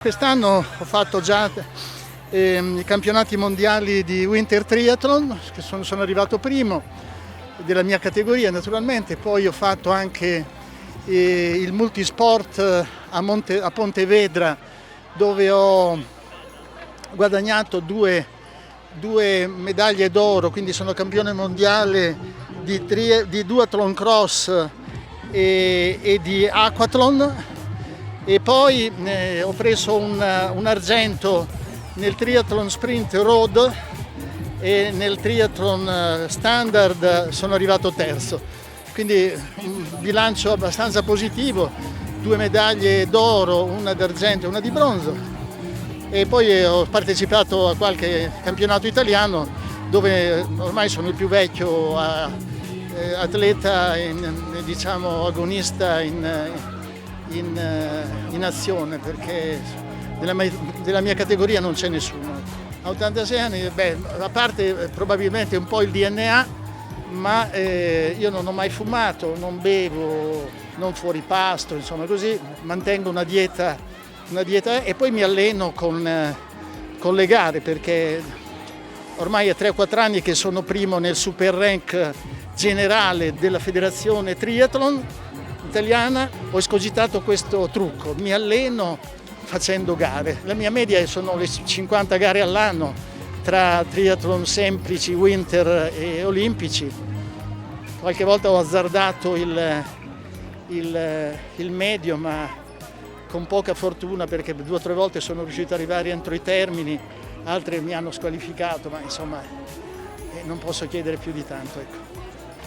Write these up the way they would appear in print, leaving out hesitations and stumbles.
Quest'anno ho fatto già i campionati mondiali di Winter Triathlon, che sono arrivato primo della mia categoria naturalmente, poi ho fatto anche il multisport a Pontevedra, dove ho guadagnato due medaglie d'oro, quindi sono campione mondiale di duathlon cross e di aquathlon. E poi ho preso un argento nel triathlon sprint road e nel triathlon standard sono arrivato terzo, quindi un bilancio abbastanza positivo, 2 medaglie d'oro, una d'argento e una di bronzo. E poi ho partecipato a qualche campionato italiano dove ormai sono il più vecchio atleta, diciamo agonista in azione, perché della mia categoria non c'è nessuno. A 86 anni, a parte probabilmente un po' il DNA, ma io non ho mai fumato, non bevo, non fuori pasto, insomma così, mantengo una dieta e poi mi alleno con le gare, perché ormai è 3 o 4 anni che sono primo nel super rank generale della federazione triathlon italiana. Ho escogitato questo trucco, mi alleno facendo gare. La mia media sono le 50 gare all'anno tra triathlon semplici, winter e olimpici. Qualche volta ho azzardato il medio, ma con poca fortuna, perché 2 o 3 volte sono riuscito ad arrivare entro i termini, altre mi hanno squalificato, ma insomma non posso chiedere più di tanto, ecco.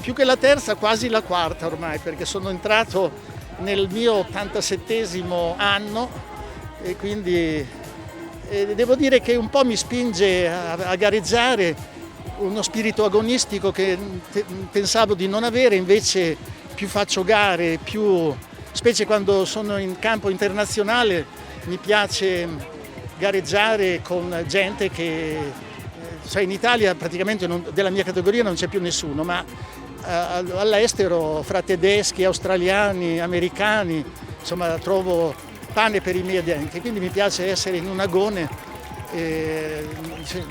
Più che la terza, quasi la quarta ormai, perché sono entrato nel mio 87esimo anno e quindi devo dire che un po' mi spinge a gareggiare uno spirito agonistico che pensavo di non avere, invece più faccio gare, specie quando sono in campo internazionale, mi piace gareggiare con gente che, cioè in Italia praticamente della mia categoria non c'è più nessuno, ma all'estero fra tedeschi, australiani, americani, insomma trovo pane per i miei denti, quindi mi piace essere in un agone,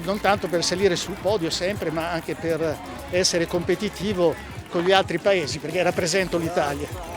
non tanto per salire sul podio sempre, ma anche per essere competitivo con gli altri paesi, perché rappresento l'Italia.